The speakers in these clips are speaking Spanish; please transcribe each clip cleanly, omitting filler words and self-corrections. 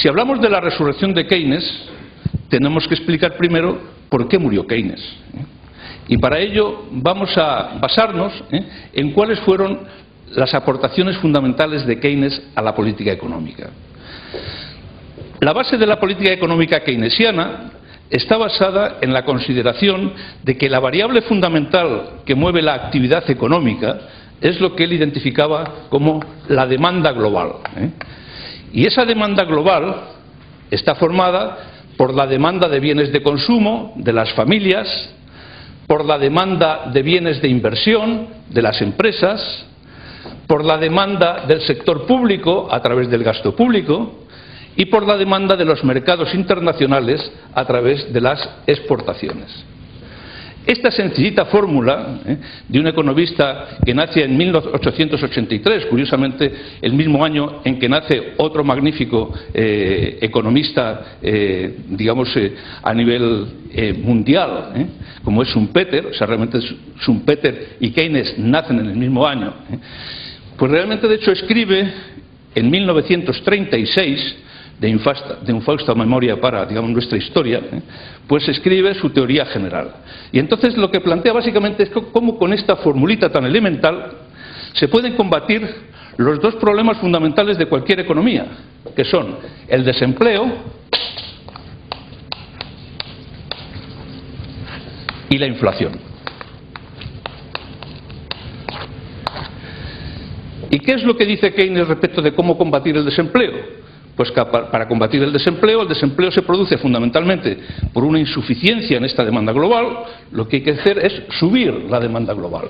Si hablamos de la resurrección de Keynes, tenemos que explicar primero por qué murió Keynes. Y para ello vamos a basarnos en cuáles fueron las aportaciones fundamentales de Keynes a la política económica. La base de la política económica keynesiana está basada en la consideración de que la variable fundamental que mueve la actividad económica es lo que él identificaba como la demanda global. Y esa demanda global está formada por la demanda de bienes de consumo de las familias, por la demanda de bienes de inversión de las empresas, por la demanda del sector público a través del gasto público y por la demanda de los mercados internacionales a través de las exportaciones. Esta sencillita fórmula de un economista que nace en 1883, curiosamente el mismo año en que nace otro magnífico economista, digamos, a nivel mundial, como es Schumpeter, o sea, realmente Schumpeter y Keynes nacen en el mismo año, pues realmente de hecho escribe en 1936, de infausta memoria para, digamos, nuestra historia, pues escribe su teoría general. Y entonces lo que plantea básicamente es cómo con esta formulita tan elemental se pueden combatir los dos problemas fundamentales de cualquier economía, que son el desempleo y la inflación. ¿Y qué es lo que dice Keynes respecto de cómo combatir el desempleo? Pues que para combatir el desempleo se produce fundamentalmente por una insuficiencia en esta demanda global. Lo que hay que hacer es subir la demanda global.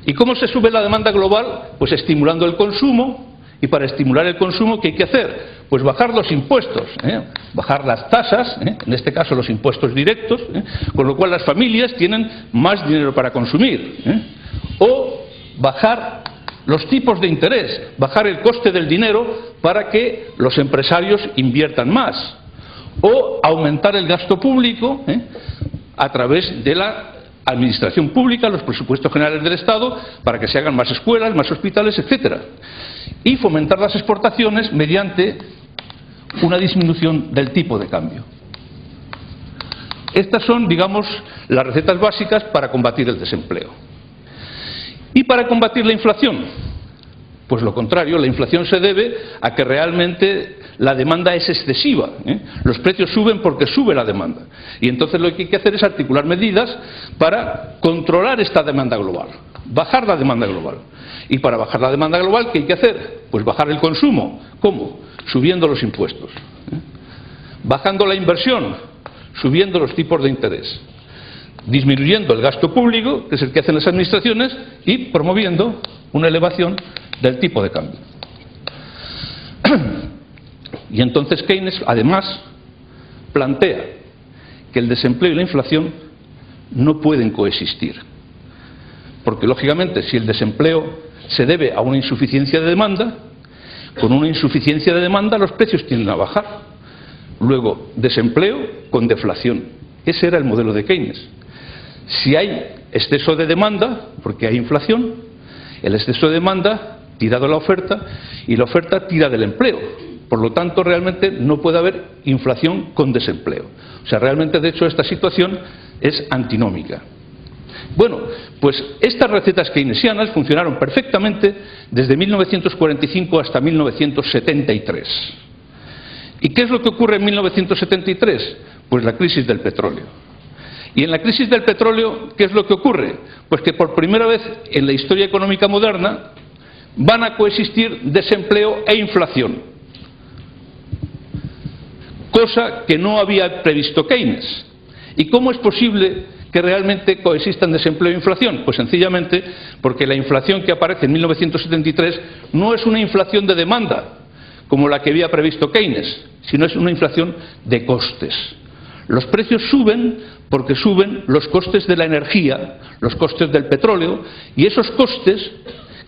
¿Y cómo se sube la demanda global? Pues estimulando el consumo. Y para estimular el consumo, ¿qué hay que hacer? Pues bajar los impuestos, bajar las tasas, en este caso los impuestos directos, con lo cual las familias tienen más dinero para consumir. O bajar los tipos de interés, bajar el coste del dinero para que los empresarios inviertan más, o aumentar el gasto público a través de la administración pública, los presupuestos generales del Estado, para que se hagan más escuelas, más hospitales, etcétera, y fomentar las exportaciones mediante una disminución del tipo de cambio. Estas son, digamos, las recetas básicas para combatir el desempleo. ¿Y para combatir la inflación? Pues lo contrario, la inflación se debe a que realmente la demanda es excesiva. Los precios suben porque sube la demanda. Y entonces lo que hay que hacer es articular medidas para controlar esta demanda global, bajar la demanda global. Y para bajar la demanda global, ¿qué hay que hacer? Pues bajar el consumo. ¿Cómo? Subiendo los impuestos. Bajando la inversión, subiendo los tipos de interés. Disminuyendo el gasto público, que es el que hacen las administraciones, y promoviendo una elevación del tipo de cambio. Y entonces Keynes, además, plantea que el desempleo y la inflación no pueden coexistir. Porque, lógicamente, si el desempleo se debe a una insuficiencia de demanda, con una insuficiencia de demanda los precios tienden a bajar. Luego, desempleo con deflación. Ese era el modelo de Keynes. Si hay exceso de demanda, porque hay inflación, el exceso de demanda tira de la oferta y la oferta tira del empleo. Por lo tanto, realmente no puede haber inflación con desempleo. O sea, realmente, de hecho, esta situación es antinómica. Bueno, pues estas recetas keynesianas funcionaron perfectamente desde 1945 hasta 1973. ¿Y qué es lo que ocurre en 1973? Pues la crisis del petróleo. Y en la crisis del petróleo, ¿qué es lo que ocurre? Pues que por primera vez en la historia económica moderna van a coexistir desempleo e inflación. Cosa que no había previsto Keynes. ¿Y cómo es posible que realmente coexistan desempleo e inflación? Pues sencillamente porque la inflación que aparece en 1973 no es una inflación de demanda, como la que había previsto Keynes, sino es una inflación de costes. Los precios suben porque suben los costes de la energía, los costes del petróleo, y esos costes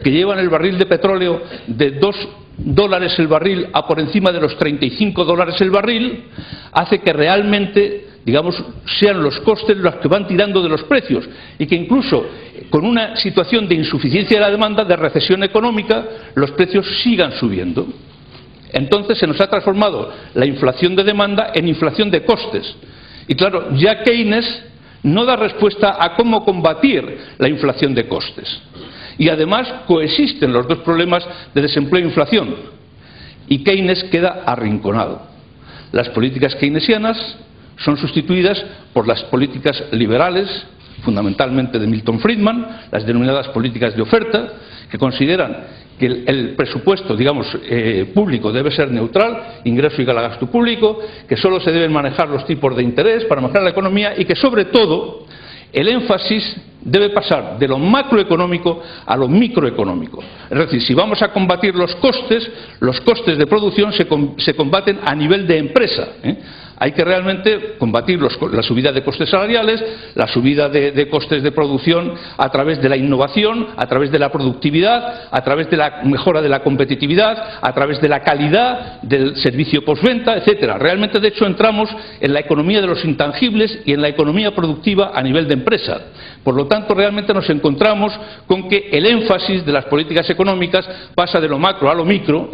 que llevan el barril de petróleo de $2 el barril a por encima de los $35 el barril, hace que realmente, digamos, sean los costes los que van tirando de los precios, y que incluso con una situación de insuficiencia de la demanda, de recesión económica, los precios sigan subiendo. Entonces se nos ha transformado la inflación de demanda en inflación de costes. Y claro, ya Keynes no da respuesta a cómo combatir la inflación de costes. Y además coexisten los dos problemas de desempleo e inflación. Y Keynes queda arrinconado. Las políticas keynesianas son sustituidas por las políticas liberales, fundamentalmente de Milton Friedman, las denominadas políticas de oferta, que consideran que el presupuesto, digamos, público debe ser neutral, ingreso igual a gasto público, que solo se deben manejar los tipos de interés para mejorar la economía y que, sobre todo, el énfasis debe pasar de lo macroeconómico a lo microeconómico. Es decir, si vamos a combatir los costes de producción se combaten a nivel de empresa. Hay que realmente combatir la subida de costes salariales, la subida de costes de producción a través de la innovación, a través de la productividad, a través de la mejora de la competitividad, a través de la calidad del servicio postventa, etcétera. Realmente, de hecho, entramos en la economía de los intangibles y en la economía productiva a nivel de empresa. Por lo tanto, realmente nos encontramos con que el énfasis de las políticas económicas pasa de lo macro a lo micro.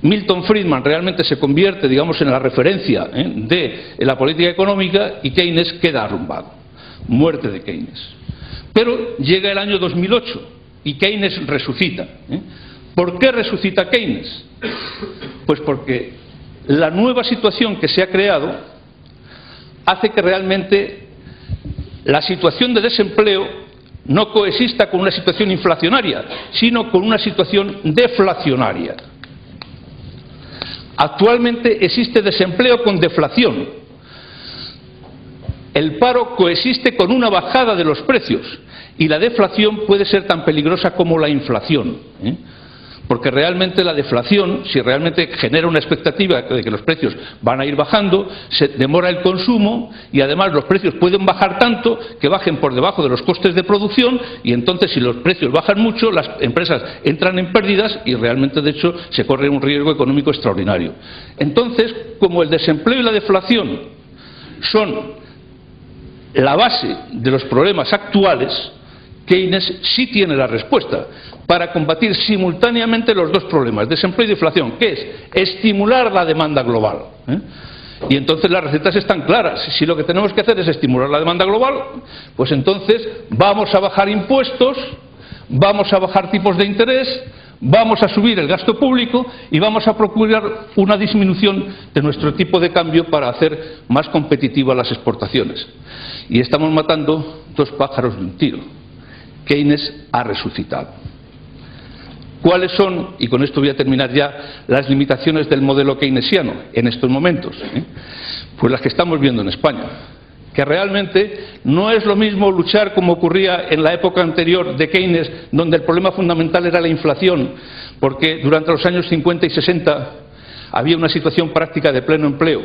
Milton Friedman realmente se convierte, digamos, en la referencia de la política económica y Keynes queda arrumbado. Muerte de Keynes. Pero llega el año 2008 y Keynes resucita. ¿Por qué resucita Keynes? Pues porque la nueva situación que se ha creado hace que realmente la situación de desempleo no coexista con una situación inflacionaria, sino con una situación deflacionaria. Actualmente existe desempleo con deflación. El paro coexiste con una bajada de los precios y la deflación puede ser tan peligrosa como la inflación. Porque realmente la deflación, si realmente genera una expectativa de que los precios van a ir bajando, se demora el consumo y además los precios pueden bajar tanto que bajen por debajo de los costes de producción y entonces si los precios bajan mucho las empresas entran en pérdidas y realmente de hecho se corre un riesgo económico extraordinario. Entonces, como el desempleo y la deflación son la base de los problemas actuales, Keynes sí tiene la respuesta para combatir simultáneamente los dos problemas, desempleo y deflación, que es estimular la demanda global. Y entonces las recetas están claras. Si lo que tenemos que hacer es estimular la demanda global, pues entonces vamos a bajar impuestos, vamos a bajar tipos de interés, vamos a subir el gasto público y vamos a procurar una disminución de nuestro tipo de cambio para hacer más competitivas las exportaciones. Y estamos matando dos pájaros de un tiro. Keynes ha resucitado. ¿Cuáles son, y con esto voy a terminar ya, las limitaciones del modelo keynesiano en estos momentos? Pues las que estamos viendo en España, que realmente no es lo mismo luchar como ocurría en la época anterior de Keynes, donde el problema fundamental era la inflación, porque durante los años 50 y 60 había una situación práctica de pleno empleo.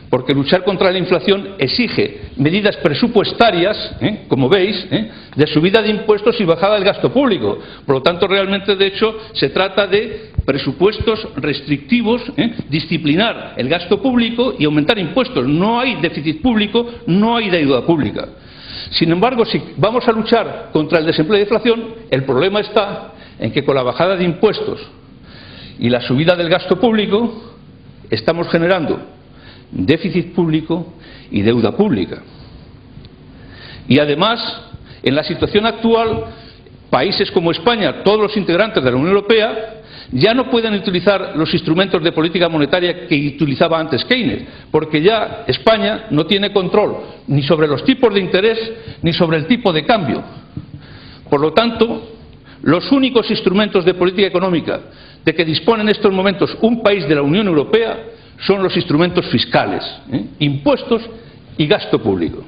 Porque luchar contra la inflación exige medidas presupuestarias, como veis, de subida de impuestos y bajada del gasto público. Por lo tanto, realmente, de hecho, se trata de presupuestos restrictivos, disciplinar el gasto público y aumentar impuestos. No hay déficit público, no hay deuda pública. Sin embargo, si vamos a luchar contra el desempleo y la inflación, el problema está en que con la bajada de impuestos y la subida del gasto público estamos generando déficit público y deuda pública. Y además, en la situación actual, países como España, todos los integrantes de la Unión Europea, ya no pueden utilizar los instrumentos de política monetaria que utilizaba antes Keynes, porque ya España no tiene control ni sobre los tipos de interés ni sobre el tipo de cambio. Por lo tanto, los únicos instrumentos de política económica de que dispone en estos momentos un país de la Unión Europea son los instrumentos fiscales, impuestos y gasto público.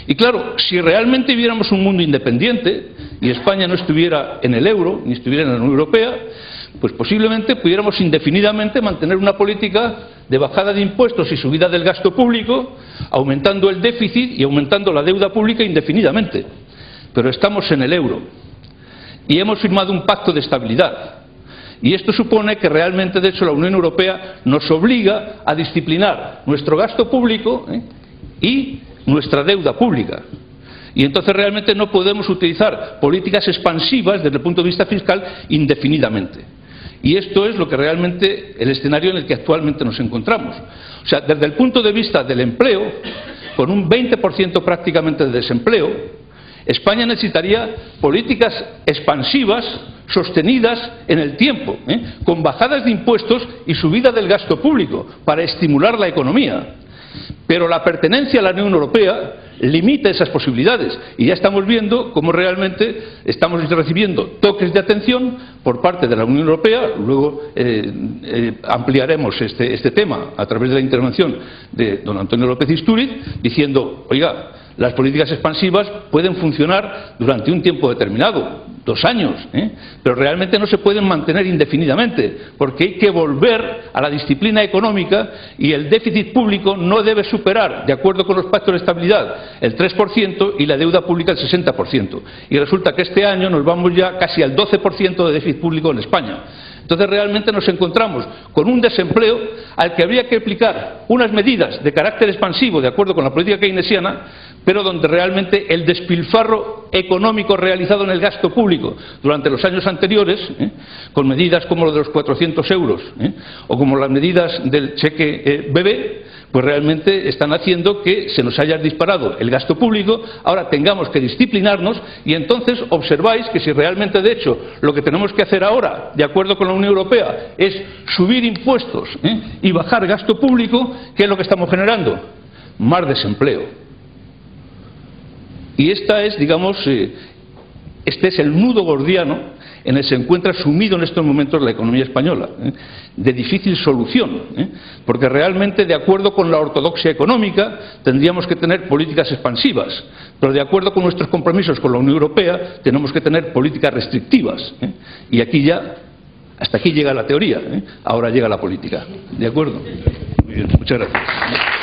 Y claro, si realmente viéramos un mundo independiente y España no estuviera en el euro ni estuviera en la Unión Europea, pues posiblemente pudiéramos indefinidamente mantener una política de bajada de impuestos y subida del gasto público, aumentando el déficit y aumentando la deuda pública indefinidamente. Pero estamos en el euro y hemos firmado un pacto de estabilidad. Y esto supone que realmente, de hecho, la Unión Europea nos obliga a disciplinar nuestro gasto público y nuestra deuda pública. Y entonces realmente no podemos utilizar políticas expansivas desde el punto de vista fiscal indefinidamente. Y esto es lo que realmente el escenario en el que actualmente nos encontramos. O sea, desde el punto de vista del empleo, con un 20% prácticamente de desempleo, España necesitaría políticas expansivas sostenidas en el tiempo, con bajadas de impuestos y subida del gasto público para estimular la economía. Pero la pertenencia a la Unión Europea limita esas posibilidades y ya estamos viendo cómo realmente estamos recibiendo toques de atención por parte de la Unión Europea. Luego ampliaremos este tema a través de la intervención de don Antonio López Istúriz, diciendo, oiga, las políticas expansivas pueden funcionar durante un tiempo determinado, 2 años, pero realmente no se pueden mantener indefinidamente, porque hay que volver a la disciplina económica y el déficit público no debe superar, de acuerdo con los pactos de estabilidad, el 3% y la deuda pública el 60%. Y resulta que este año nos vamos ya casi al 12% de déficit público en España. Entonces realmente nos encontramos con un desempleo al que habría que aplicar unas medidas de carácter expansivo de acuerdo con la política keynesiana, pero donde realmente el despilfarro económico realizado en el gasto público durante los años anteriores, con medidas como lo de los 400 euros o como las medidas del cheque bebé, pues realmente están haciendo que se nos haya disparado el gasto público. Ahora tengamos que disciplinarnos y entonces observáis que si realmente de hecho lo que tenemos que hacer ahora, de acuerdo con la Unión Europea, es subir impuestos y bajar gasto público, ¿qué es lo que estamos generando? Más desempleo. Y esta es, digamos, este es el nudo gordiano en el que se encuentra sumido en estos momentos la economía española, de difícil solución, porque realmente, de acuerdo con la ortodoxia económica, tendríamos que tener políticas expansivas, pero de acuerdo con nuestros compromisos con la Unión Europea, tenemos que tener políticas restrictivas. Y aquí ya, hasta aquí llega la teoría, ahora llega la política. ¿De acuerdo? Muy bien, muchas gracias.